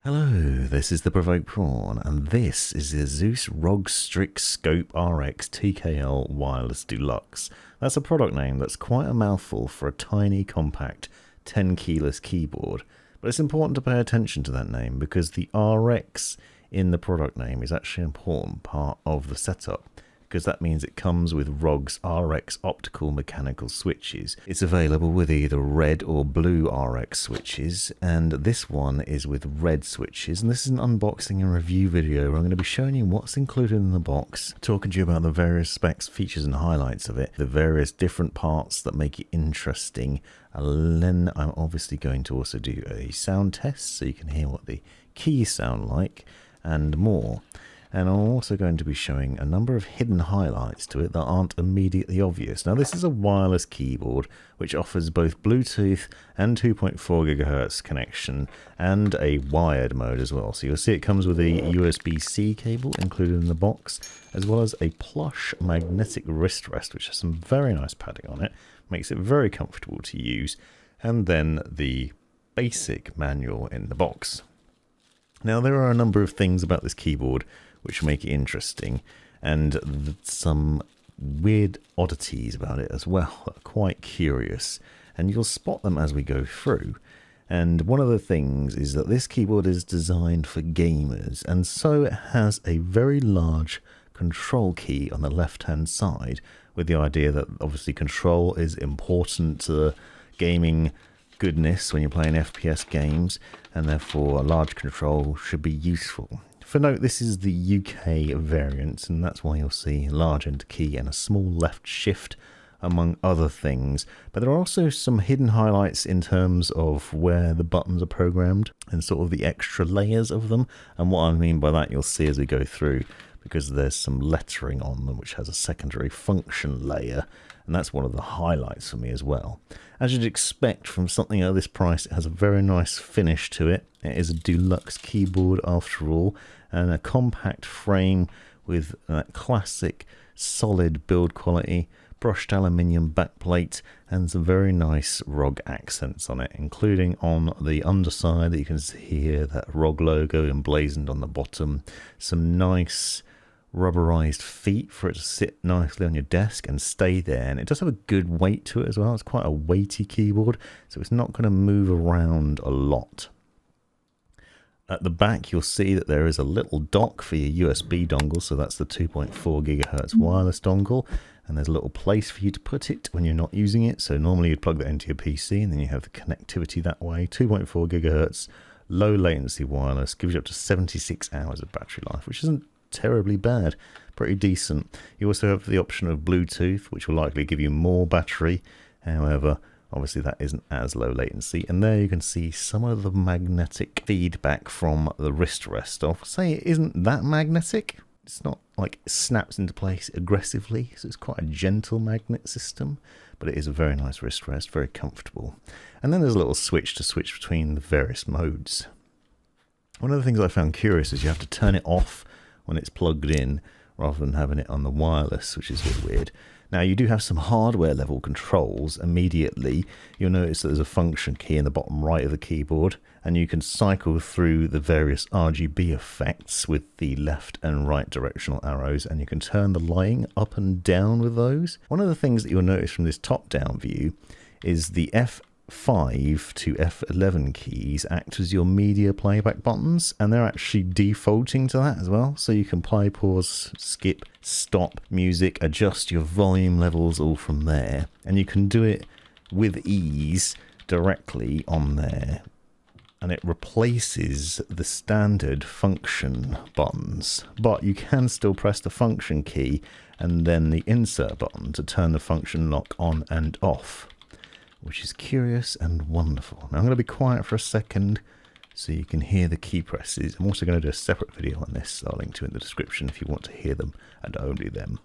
Hello, this is the Provoked Prawn, and this is the Asus ROG Strix Scope RX TKL Wireless Deluxe. That's a product name that's quite a mouthful for a tiny, compact, 10-keyless keyboard, but it's important to pay attention to that name because the RX in the product name is actually an important part of the setup, because that means it comes with ROG's RX optical mechanical switches. It's available with either red or blue RX switches, and this one is with red switches. And this is an unboxing and review video where I'm going to be showing you what's included in the box, talking to you about the various specs, features and highlights of it, the various different parts that make it interesting, and then I'm obviously going to also do a sound test so you can hear what the keys sound like and more. And I'm also going to be showing a number of hidden highlights to it that aren't immediately obvious. Now, this is a wireless keyboard which offers both Bluetooth and 2.4 GHz connection and a wired mode as well. So you'll see it comes with a USB-C cable included in the box, as well as a plush magnetic wrist rest, which has some very nice padding on it, makes it very comfortable to use, and then the basic manual in the box. Now, there are a number of things about this keyboard which make it interesting, and some weird oddities about it as well that are quite curious, and you'll spot them as we go through. And one of the things is that this keyboard is designed for gamers, and so it has a very large control key on the left hand side, with the idea that obviously control is important to gaming goodness when you're playing FPS games, and therefore a large control should be useful. For note, this is the UK variant, and that's why you'll see a large enter key and a small left shift, among other things. But there are also some hidden highlights in terms of where the buttons are programmed and sort of the extra layers of them. And what I mean by that you'll see as we go through, because there's some lettering on them which has a secondary function layer, and that's one of the highlights for me as well. As you'd expect from something at this price, it has a very nice finish to it. It is a deluxe keyboard after all, and a compact frame with that classic solid build quality, brushed aluminium backplate, and some very nice ROG accents on it, including on the underside that you can see here, that ROG logo emblazoned on the bottom, some nice rubberized feet for it to sit nicely on your desk and stay there. And it does have a good weight to it as well. It's quite a weighty keyboard, so it's not going to move around a lot. At the back, you'll see that there is a little dock for your USB dongle, so that's the 2.4 GHz wireless dongle, and there's a little place for you to put it when you're not using it. So normally you'd plug that into your PC, and then you have the connectivity that way. 2.4 GHz, low latency wireless, gives you up to 76 hours of battery life, which isn't terribly bad, pretty decent. You also have the option of Bluetooth, which will likely give you more battery. However, obviously that isn't as low latency. And there you can see some of the magnetic feedback from the wrist rest. I'll say it isn't that magnetic. It's not like it snaps into place aggressively, so it's quite a gentle magnet system, but it is a very nice wrist rest, very comfortable. And then there's a little switch to switch between the various modes. One of the things I found curious is you have to turn it off when it's plugged in, rather than having it on the wireless, which is a bit weird. Now, you do have some hardware level controls. Immediately, you'll notice that there's a function key in the bottom right of the keyboard, and you can cycle through the various RGB effects with the left and right directional arrows, and you can turn the lighting up and down with those. One of the things that you'll notice from this top-down view is the F5 to F11 keys act as your media playback buttons, and they're actually defaulting to that as well, so you can play, pause, skip, stop music, adjust your volume levels all from there, and you can do it with ease directly on there, and it replaces the standard function buttons, but you can still press the function key and then the insert button to turn the function lock on and off, which is curious and wonderful. Now I'm going to be quiet for a second so you can hear the key presses. I'm also going to do a separate video on this, I'll link to in the description if you want to hear them, and only them.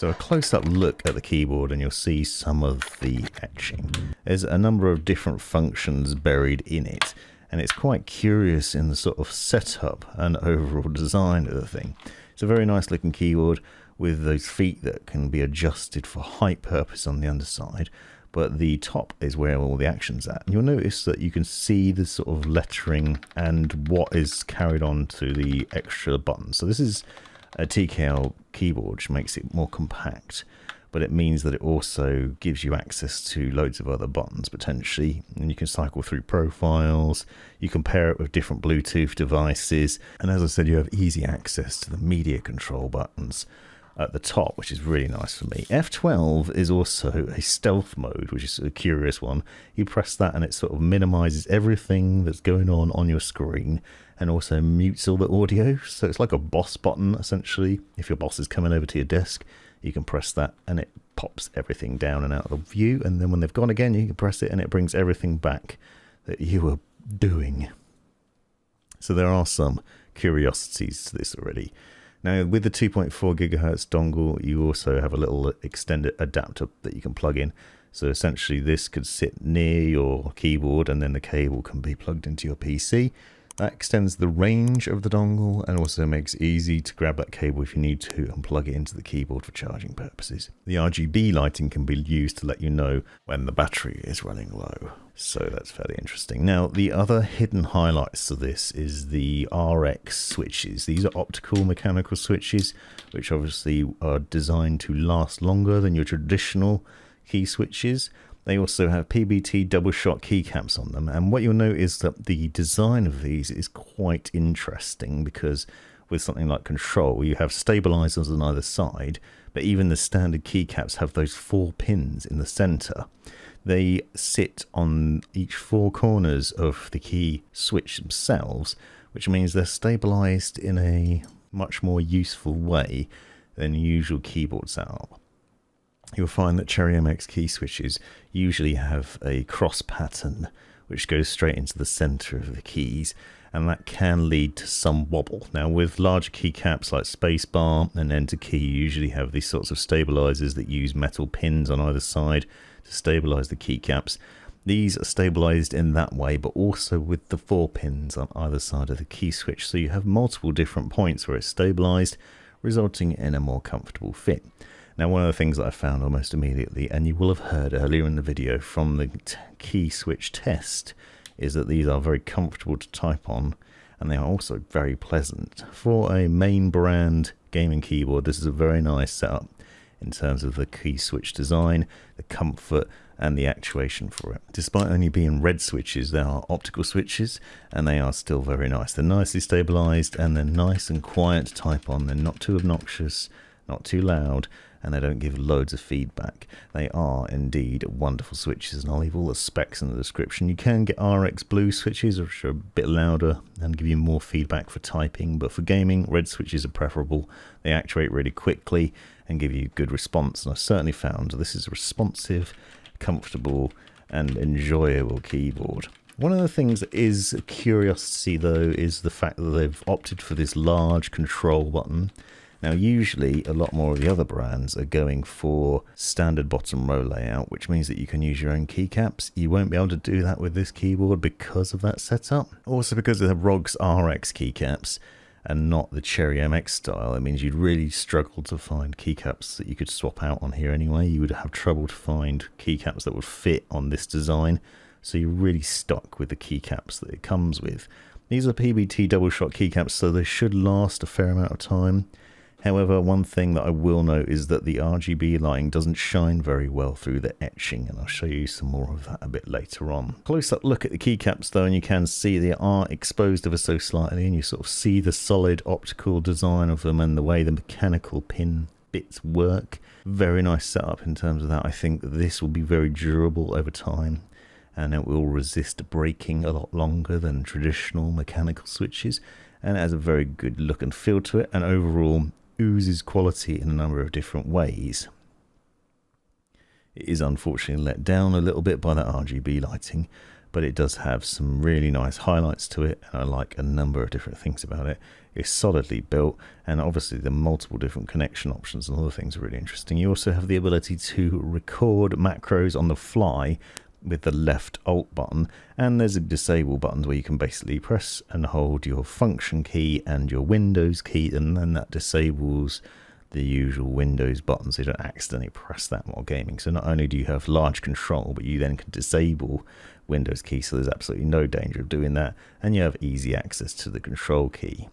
So a close-up look at the keyboard and you'll see some of the etching. There's a number of different functions buried in it, and it's quite curious in the sort of setup and overall design of the thing. It's a very nice looking keyboard with those feet that can be adjusted for height purpose on the underside, but the top is where all the action's at. And you'll notice that you can see the sort of lettering and what is carried on to the extra buttons. So this is a TKL keyboard, which makes it more compact, but it means that it also gives you access to loads of other buttons potentially, and you can cycle through profiles, you can pair it with different Bluetooth devices, and as I said, you have easy access to the media control buttons at the top, which is really nice for me. F12 is also a stealth mode, which is a curious one. You press that and it sort of minimizes everything that's going on your screen, and also mutes all the audio. So it's like a boss button, essentially. If your boss is coming over to your desk, you can press that and it pops everything down and out of view. And then when they've gone again, you can press it and it brings everything back that you were doing. So there are some curiosities to this already. Now, with the 2.4 GHz dongle, you also have a little extended adapter that you can plug in. So essentially this could sit near your keyboard and then the cable can be plugged into your PC. That extends the range of the dongle and also makes it easy to grab that cable if you need to and plug it into the keyboard for charging purposes. The RGB lighting can be used to let you know when the battery is running low. So that's fairly interesting. Now, the other hidden highlights to this is the RX switches. These are optical mechanical switches, which obviously are designed to last longer than your traditional key switches. They also have PBT double shot keycaps on them, and what you'll note is that the design of these is quite interesting, because with something like control you have stabilizers on either side, but even the standard keycaps have those 4 pins in the center. They sit on each 4 corners of the key switch themselves, which means they're stabilized in a much more useful way than usual keyboard setup. You'll find that Cherry MX key switches usually have a cross pattern which goes straight into the center of the keys, and that can lead to some wobble. Now, with larger keycaps like spacebar and enter key, you usually have these sorts of stabilizers that use metal pins on either side to stabilize the keycaps. These are stabilized in that way, but also with the 4 pins on either side of the key switch, so you have multiple different points where it's stabilized, resulting in a more comfortable fit. Now, one of the things that I found almost immediately, and you will have heard earlier in the video from the key switch test, is that these are very comfortable to type on, and they are also very pleasant. For a main brand gaming keyboard, this is a very nice setup in terms of the key switch design, the comfort, and the actuation for it. Despite only being red switches, they are optical switches, and they are still very nice. They're nicely stabilized, and they're nice and quiet to type on. They're not too obnoxious, not too loud, and they don't give loads of feedback. They are indeed wonderful switches, and I'll leave all the specs in the description. You can get RX blue switches, which are a bit louder and give you more feedback for typing, but for gaming, red switches are preferable. They actuate really quickly and give you good response, and I've certainly found this is a responsive, comfortable, and enjoyable keyboard. One of the things that is a curiosity, though, is the fact that they've opted for this large control button. Now, usually a lot more of the other brands are going for standard bottom row layout, which means that you can use your own keycaps. You won't be able to do that with this keyboard because of that setup. Also, because of the ROG's RX keycaps and not the Cherry MX style, it means you'd really struggle to find keycaps that you could swap out on here anyway. You would have trouble to find keycaps that would fit on this design, so you're really stuck with the keycaps that it comes with. These are PBT double shot keycaps, so they should last a fair amount of time. However, one thing that I will note is that the RGB lighting doesn't shine very well through the etching, and I'll show you some more of that a bit later on. Close-up look at the keycaps, though, and you can see they are exposed ever so slightly, and you sort of see the solid optical design of them and the way the mechanical pin bits work. Very nice setup in terms of that. I think this will be very durable over time, and it will resist breaking a lot longer than traditional mechanical switches, and it has a very good look and feel to it, and overall oozes quality in a number of different ways. It is unfortunately let down a little bit by that RGB lighting, but it does have some really nice highlights to it, and I like a number of different things about it. It's solidly built, and obviously the multiple different connection options and other things are really interesting. You also have the ability to record macros on the fly with the left Alt button, and there's a disable button where you can basically press and hold your function key and your Windows key, and then that disables the usual Windows buttons so you don't accidentally press that while gaming. So not only do you have large control, but you then can disable Windows key, so there's absolutely no danger of doing that, and you have easy access to the control key.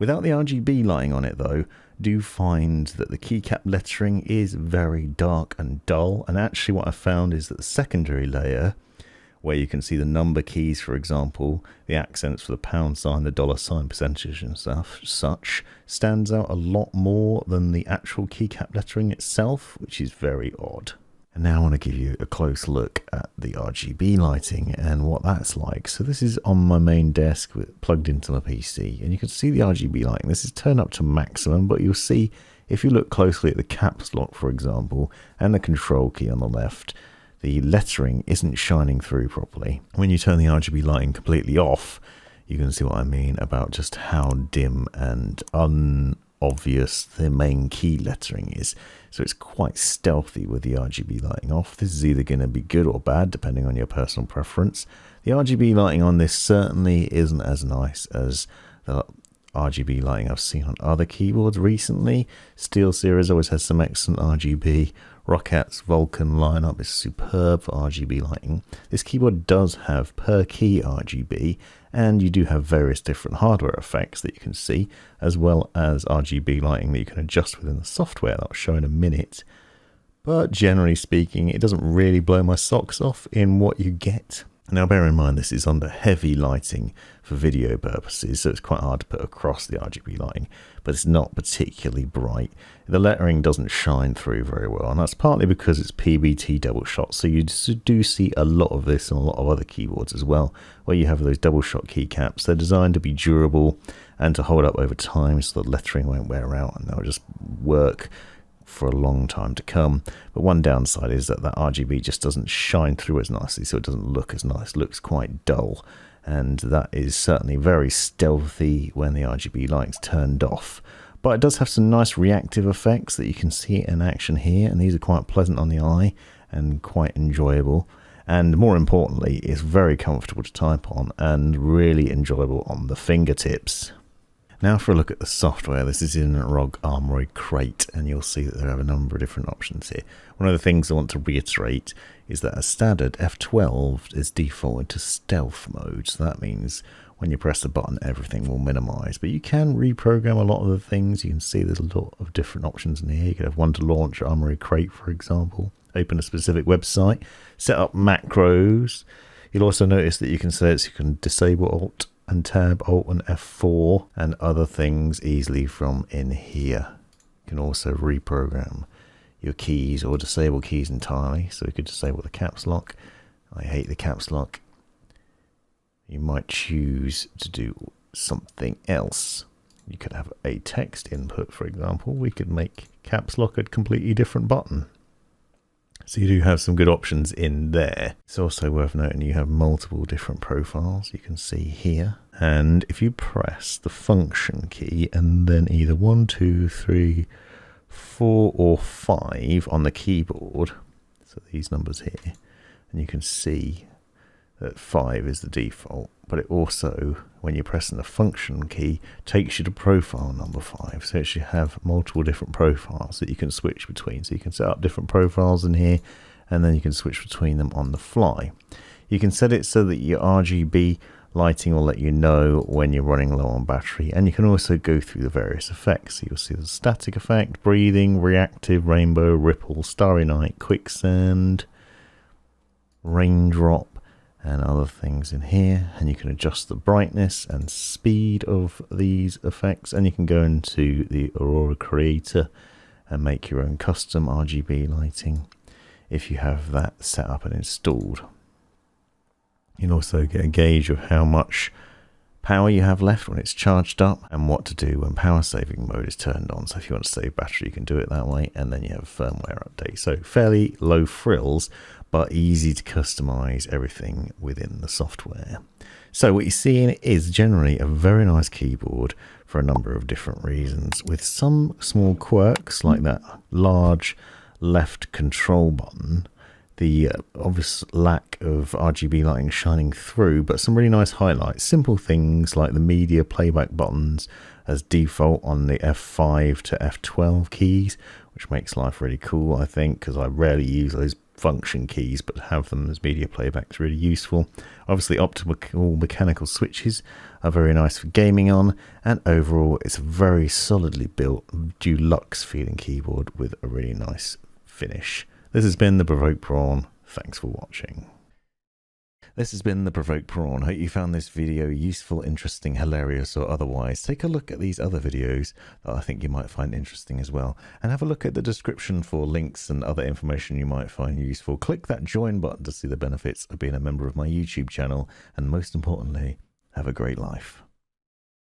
Without the RGB lighting on it though, do find that the keycap lettering is very dark and dull, and actually what I found is that the secondary layer, where you can see the number keys, for example, the accents for the pound sign, the dollar sign, percentage and stuff, such, stands out a lot more than the actual keycap lettering itself, which is very odd. And now I want to give you a close look at the RGB lighting and what that's like. So this is on my main desk plugged into my PC, and you can see the RGB lighting. This is turned up to maximum, but you'll see if you look closely at the caps lock, for example, and the control key on the left, the lettering isn't shining through properly. When you turn the RGB lighting completely off, you can see what I mean about just how dim and unobvious the main key lettering is. So it's quite stealthy with the RGB lighting off. This is either going to be good or bad depending on your personal preference. The RGB lighting on this certainly isn't as nice as the RGB lighting I've seen on other keyboards recently. SteelSeries always has some excellent RGB. ROG's Vulcan lineup is superb for RGB lighting. This keyboard does have per key RGB, and you do have various different hardware effects that you can see, as well as RGB lighting that you can adjust within the software that I'll show in a minute. But generally speaking, it doesn't really blow my socks off in what you get. Now bear in mind this is under heavy lighting for video purposes, so it's quite hard to put across the RGB lighting, but it's not particularly bright. The lettering doesn't shine through very well, and that's partly because it's PBT double shot, so you do see a lot of this on a lot of other keyboards as well, where you have those double shot keycaps. They're designed to be durable and to hold up over time so the lettering won't wear out and they'll just work for a long time to come. But one downside is that RGB just doesn't shine through as nicely, so it doesn't look as nice. It looks quite dull, and that is certainly very stealthy when the RGB lighting's turned off. But it does have some nice reactive effects that you can see in action here, and these are quite pleasant on the eye and quite enjoyable. And more importantly, it's very comfortable to type on and really enjoyable on the fingertips. Now for a look at the software. This is in ROG Crate, and you'll see that there are a number of different options here. One of the things I want to reiterate is that as standard, F12 is defaulted to stealth mode, so that means when you press the button everything will minimize, but you can reprogram a lot of the things. You can see there's a lot of different options in here. You could have one to launch Armory Crate, for example, open a specific website, set up macros. You'll also notice that you can disable Alt and Tab, Alt and F4 and other things easily from in here. You can also reprogram your keys or disable keys entirely. So we could disable the caps lock. I hate the caps lock. You might choose to do something else. You could have a text input, for example. We could make caps lock a completely different button. So you do have some good options in there. It's also worth noting you have multiple different profiles you can see here. And if you press the function key and then either 1, 2, 3, 4 or 5 on the keyboard, so these numbers here, and you can see that 5 is the default, but it also, when you're pressing the function key, takes you to profile number 5. So it should have multiple different profiles that you can switch between. So you can set up different profiles in here, and then you can switch between them on the fly. You can set it so that your RGB lighting will let you know when you're running low on battery, and you can also go through the various effects. So you'll see the static effect, breathing, reactive, rainbow, ripple, starry night, quicksand, raindrop, and other things in here. And you can adjust the brightness and speed of these effects, and you can go into the Aurora Creator and make your own custom RGB lighting if you have that set up and installed. You can also get a gauge of how much power you have left when it's charged up, and what to do when power saving mode is turned on. So if you want to save battery, you can do it that way, and then you have a firmware update. So fairly low frills, but easy to customize everything within the software. So what you're seeing is generally a very nice keyboard for a number of different reasons, with some small quirks like that large left control button, the obvious lack of RGB lighting shining through, but some really nice highlights. Simple things like the media playback buttons as default on the F5 to F12 keys, which makes life really cool, I think, because I rarely use those function keys, but to have them as media playback is really useful. Obviously, optical mechanical switches are very nice for gaming on, and overall it's a very solidly built deluxe feeling keyboard with a really nice finish. This has been the Provoked Prawn. Thanks for watching. This has been the Provoked Prawn. Hope you found this video useful, interesting, hilarious, or otherwise. Take a look at these other videos that I think you might find interesting as well. And have a look at the description for links and other information you might find useful. Click that join button to see the benefits of being a member of my YouTube channel. And most importantly, have a great life.